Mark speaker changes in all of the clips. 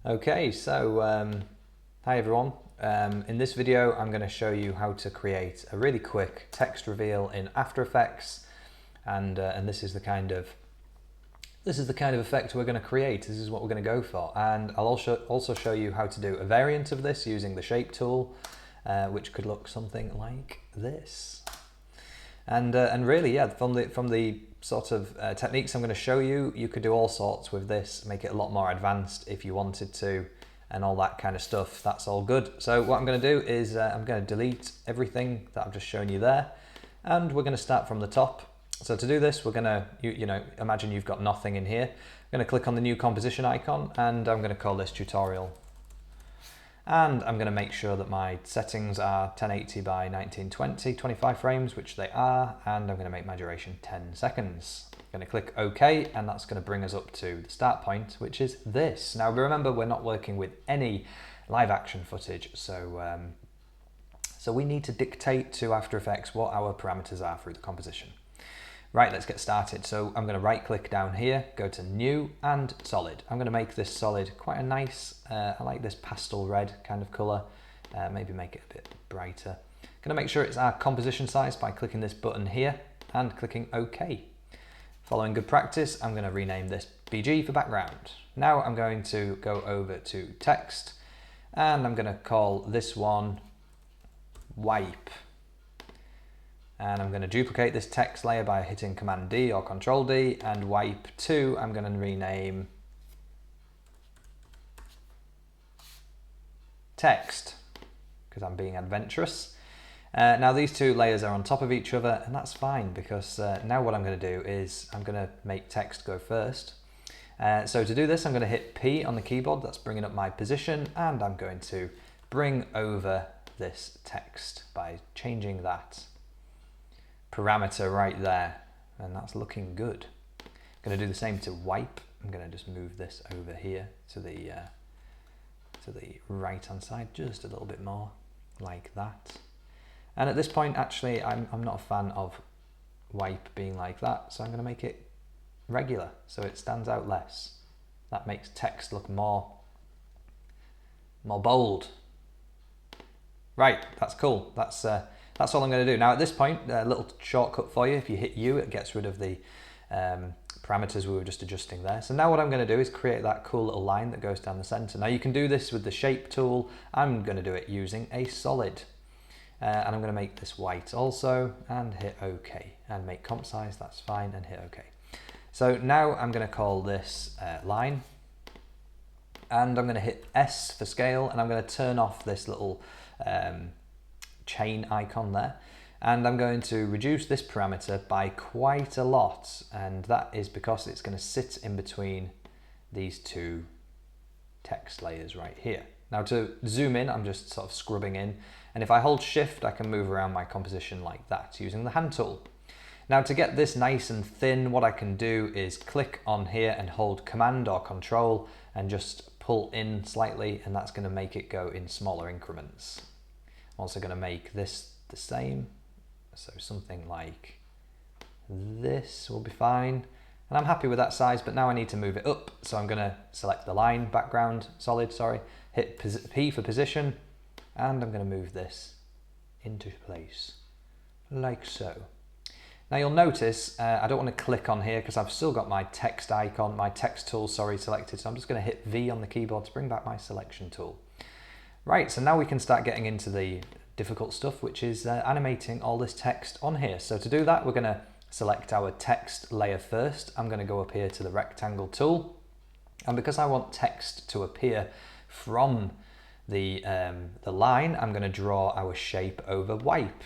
Speaker 1: Okay, so hi everyone. In this video I'm going to show you how to create a really quick text reveal in After Effects, and this is the kind of effect we're going to create. This is what we're going to go for, and I'll also show you how to do a variant of this using the shape tool, which could look something like this. And really, yeah, from the sort of techniques I'm going to show you, you could do all sorts with this, make it a lot more advanced if you wanted to, and all that kind of stuff. That's all good. So what I'm going to do is I'm going to delete everything that I've just shown you there, and we're going to start from the top. So to do this, we're going to, you know, imagine you've got nothing in here. I'm going to click on the new composition icon, and I'm going to call this tutorial. And I'm going to make sure that my settings are 1080 by 1920, 25 frames, which they are, and I'm going to make my duration 10 seconds. I'm going to click OK, and that's going to bring us up to the start point, which is this. Now remember, we're not working with any live action footage, so we need to dictate to After Effects what our parameters are through the composition. Right, let's get started. So I'm going to right click down here, go to new and solid. I'm going to make this solid quite a nice, I like this pastel red kind of colour, maybe make it a bit brighter. Going to make sure it's our composition size by clicking this button here and clicking OK. Following good practice, I'm going to rename this BG for background. Now I'm going to go over to text, and I'm going to call this one wipe. And I'm going to duplicate this text layer by hitting Command D or Control D, and wipe 2 I'm going to rename text, because I'm being adventurous. Now these two layers are on top of each other, and that's fine, because now what I'm going to do is I'm going to make text go first. So to do this, I'm going to hit P on the keyboard, that's bringing up my position, and I'm going to bring over this text by changing that parameter right there, and that's looking good. I'm going to do the same to wipe. I'm going to just move this over here to the right hand side just a little bit more, like that. And at this point, actually, I'm not a fan of wipe being like that, so I'm going to make it regular so it stands out less. That makes text look more bold. Right, that's cool. That's all I'm going to do. Now at this point, a little shortcut for you. If you hit U, it gets rid of the parameters we were just adjusting there. So now what I'm going to do is create that cool little line that goes down the center. Now you can do this with the shape tool. I'm going to do it using a solid. And I'm going to make this white also, and hit OK. And make comp size, that's fine, and hit OK. So now I'm going to call this line. And I'm going to hit S for scale, and I'm going to turn off this little chain icon there, and I'm going to reduce this parameter by quite a lot, and that is because it's going to sit in between these two text layers right here. Now to zoom in, I'm just sort of scrubbing in, and if I hold shift I can move around my composition like that using the hand tool. Now to get this nice and thin, what I can do is click on here and hold command or control and just pull in slightly, and that's going to make it go in smaller increments. I'm also going to make this the same, so something like this will be fine, and I'm happy with that size, but now I need to move it up, so I'm going to select the line background solid, hit P for position, and I'm going to move this into place like so. Now you'll notice I don't want to click on here because I've still got my text icon, my text tool, selected, so I'm just going to hit V on the keyboard to bring back my selection tool. Right, so now we can start getting into the difficult stuff, which is animating all this text on here. So to do that, we're going to select our text layer first. I'm going to go up here to the rectangle tool, and because I want text to appear from the line, I'm going to draw our shape over wipe.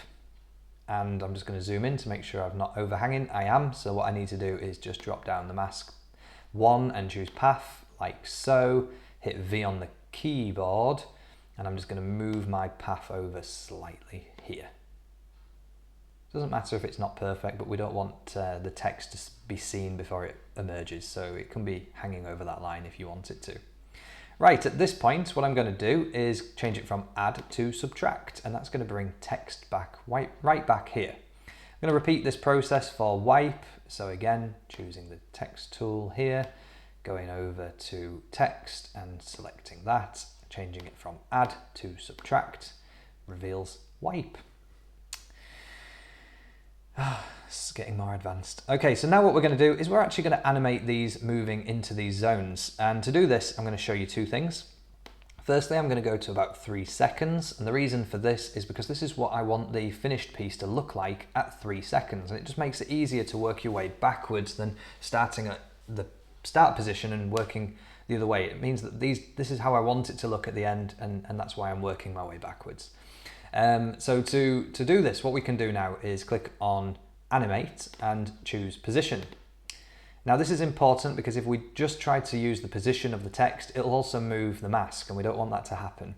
Speaker 1: And I'm just going to zoom in to make sure I'm not overhanging. I am, so what I need to do is just drop down the mask 1 and choose path, like so, hit V on the keyboard, and I'm just going to move my path over slightly here. Doesn't matter if it's not perfect, but we don't want the text to be seen before it emerges, so it can be hanging over that line if you want it to. Right, at this point, what I'm going to do is change it from add to subtract, and that's going to bring text back right back here. I'm going to repeat this process for wipe, so again, choosing the text tool here, going over to text and selecting that, changing it from add to subtract, reveals wipe. It's getting more advanced. Okay, so now what we're going to do is we're actually going to animate these moving into these zones. And to do this, I'm going to show you two things. Firstly, I'm going to go to about 3 seconds. And the reason for this is because this is what I want the finished piece to look like at 3 seconds. And it just makes it easier to work your way backwards than starting at the start position and working the other way. It means that this is how I want it to look at the end, and that's why I'm working my way backwards. So to do this, what we can do now is click on animate and choose position. Now this is important because if we just try to use the position of the text, it'll also move the mask, and we don't want that to happen.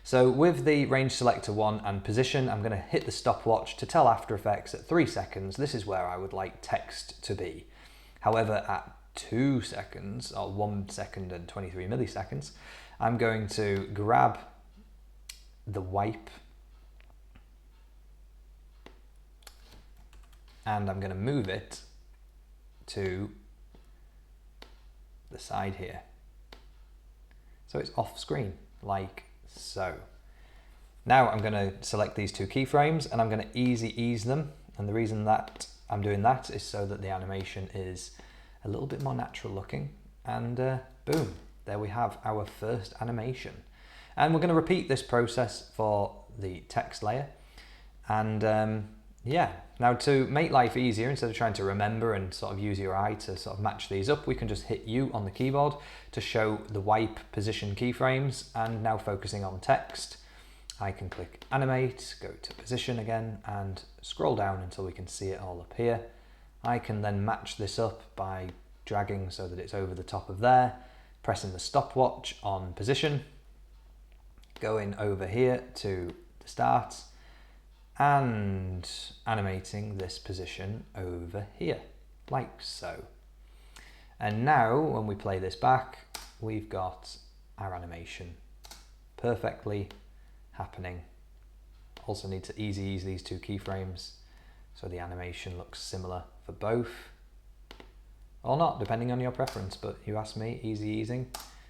Speaker 1: So with the range selector 1 and position, I'm going to hit the stopwatch to tell After Effects at 3 seconds, this is where I would like text to be. However, at 2 seconds, or 1 second and 23 milliseconds, I'm going to grab the wipe and I'm going to move it to the side here. So it's off screen, like so. Now I'm going to select these 2 keyframes and I'm going to ease them. And the reason that I'm doing that is so that the animation is a little bit more natural looking. And boom, there we have our first animation. And we're going to repeat this process for the text layer. And yeah, now to make life easier, instead of trying to remember and sort of use your eye to sort of match these up, we can just hit U on the keyboard to show the wipe position keyframes. And now focusing on text, I can click animate, go to position again and scroll down until we can see it all up here. I can then match this up by dragging so that it's over the top of there, pressing the stopwatch on position, going over here to the start, and animating this position over here, like so. And now, when we play this back, we've got our animation perfectly happening. Also need to ease these 2 keyframes so the animation looks similar for both. Or not, depending on your preference, but you asked me, easing.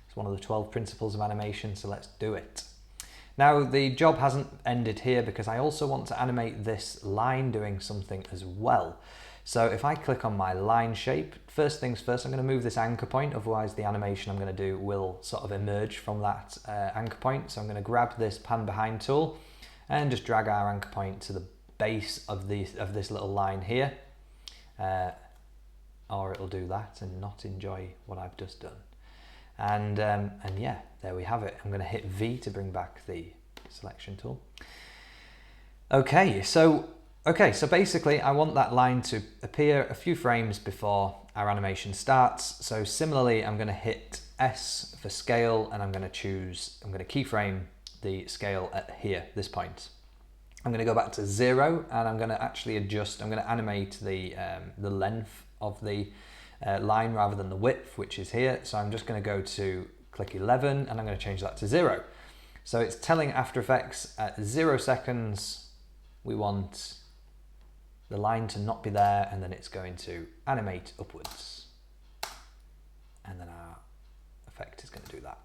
Speaker 1: It's one of the 12 principles of animation, so let's do it. Now the job hasn't ended here because I also want to animate this line doing something as well. So if I click on my line shape, first things first, I'm going to move this anchor point, otherwise the animation I'm going to do will sort of emerge from that anchor point. So I'm going to grab this pan behind tool and just drag our anchor point to the base of this little line here. Or it'll do that and not enjoy what I've just done. And yeah, there we have it. I'm going to hit V to bring back the selection tool. Okay, so basically I want that line to appear a few frames before our animation starts. So similarly, I'm going to hit S for scale and I'm going to keyframe the scale at here, this point. I'm going to go back to 0 and I'm going to actually adjust, I'm going to animate the length of the line rather than the width, which is here. So I'm just going to go to click 11 and I'm going to change that to 0. So it's telling After Effects at 0 seconds we want the line to not be there, and then it's going to animate upwards. And then our effect is going to do that.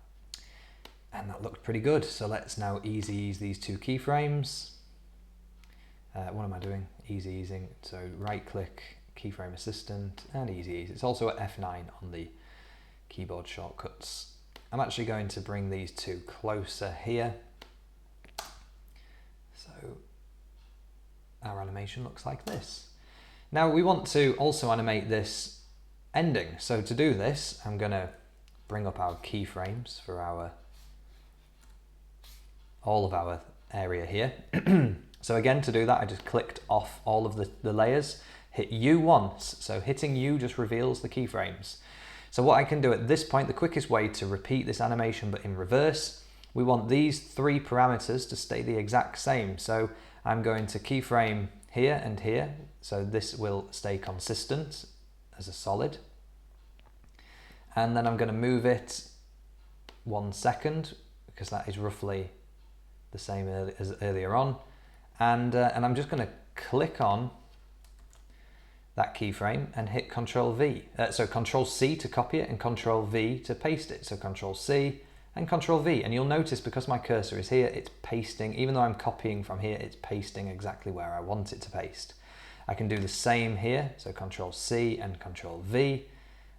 Speaker 1: And that looked pretty good. So let's now ease these 2 keyframes. What am I doing? Easing. So right click, keyframe assistant, and ease. It's also at F9 on the keyboard shortcuts. I'm actually going to bring these 2 closer here. So our animation looks like this. Now we want to also animate this ending. So to do this, I'm going to bring up our keyframes for all of our area here. So again, to do that, I just clicked off all of the layers, hit U once. So hitting U just reveals the keyframes. So what I can do at this point, the quickest way to repeat this animation but in reverse, we want these 3 parameters to stay the exact same. So I'm going to keyframe here and here. So this will stay consistent as a solid. And then I'm going to move it 1 second because that is roughly the same as earlier on. And I'm just going to click on that keyframe and hit Control V. So Control C to copy it and Control V to paste it. So Control C and Control V. And you'll notice because my cursor is here, it's pasting. Even though I'm copying from here, it's pasting exactly where I want it to paste. I can do the same here. So Control C and Control V.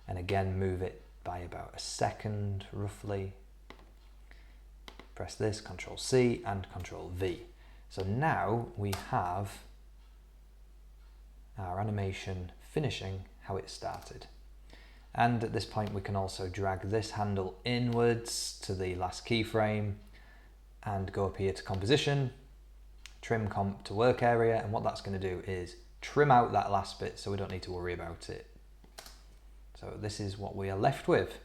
Speaker 1: And again, move it by about a second, roughly. Press this, Control C and Control V. So now we have our animation finishing how it started. And at this point we can also drag this handle inwards to the last keyframe and go up here to composition, trim comp to work area, and what that's going to do is trim out that last bit so we don't need to worry about it. So this is what we are left with.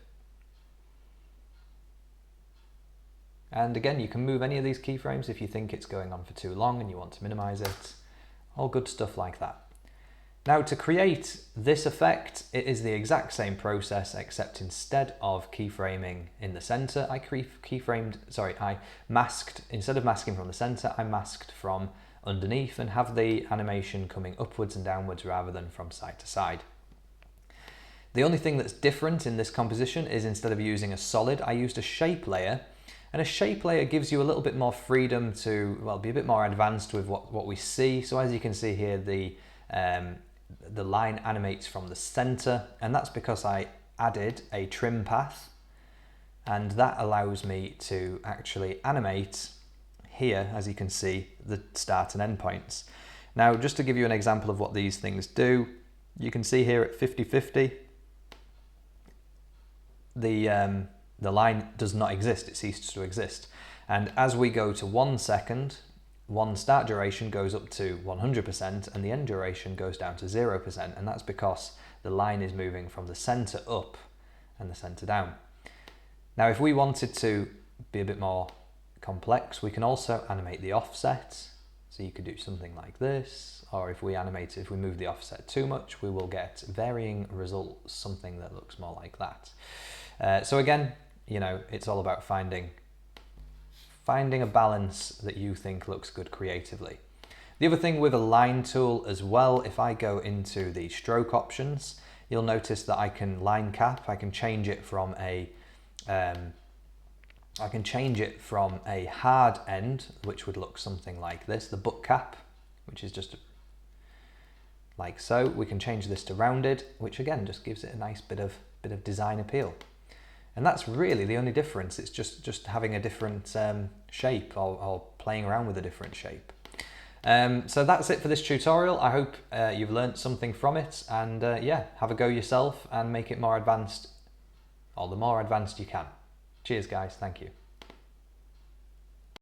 Speaker 1: And again, you can move any of these keyframes if you think it's going on for too long and you want to minimize it. All good stuff like that. Now to create this effect, it is the exact same process, except instead of keyframing in the center, I masked, instead of masking from the center, I masked from underneath and have the animation coming upwards and downwards rather than from side to side. The only thing that's different in this composition is instead of using a solid, I used a shape layer. And a shape layer gives you a little bit more freedom to, well, be a bit more advanced with what we see. So as you can see here, the line animates from the center, and that's because I added a trim path, and that allows me to actually animate here, as you can see, the start and end points. Now, just to give you an example of what these things do, you can see here at 50-50, the line does not exist, it ceases to exist. And as we go to 1 second, one start duration goes up to 100% and the end duration goes down to 0%, and that's because the line is moving from the center up and the center down. Now if we wanted to be a bit more complex, we can also animate the offset. So you could do something like this, or if we move the offset too much, we will get varying results, something that looks more like that. So again, you know, it's all about finding a balance that you think looks good creatively. The other thing with a line tool as well, if I go into the stroke options, you'll notice that I can line cap. I can change it from a hard end, which would look something like this, the butt cap, which is just like so. We can change this to rounded, which again just gives it a nice bit of design appeal. And that's really the only difference. It's just having a different shape or playing around with a different shape. So that's it for this tutorial. I hope you've learned something from it, and yeah, have a go yourself and make it more advanced, or the more advanced you can. Cheers guys, thank you.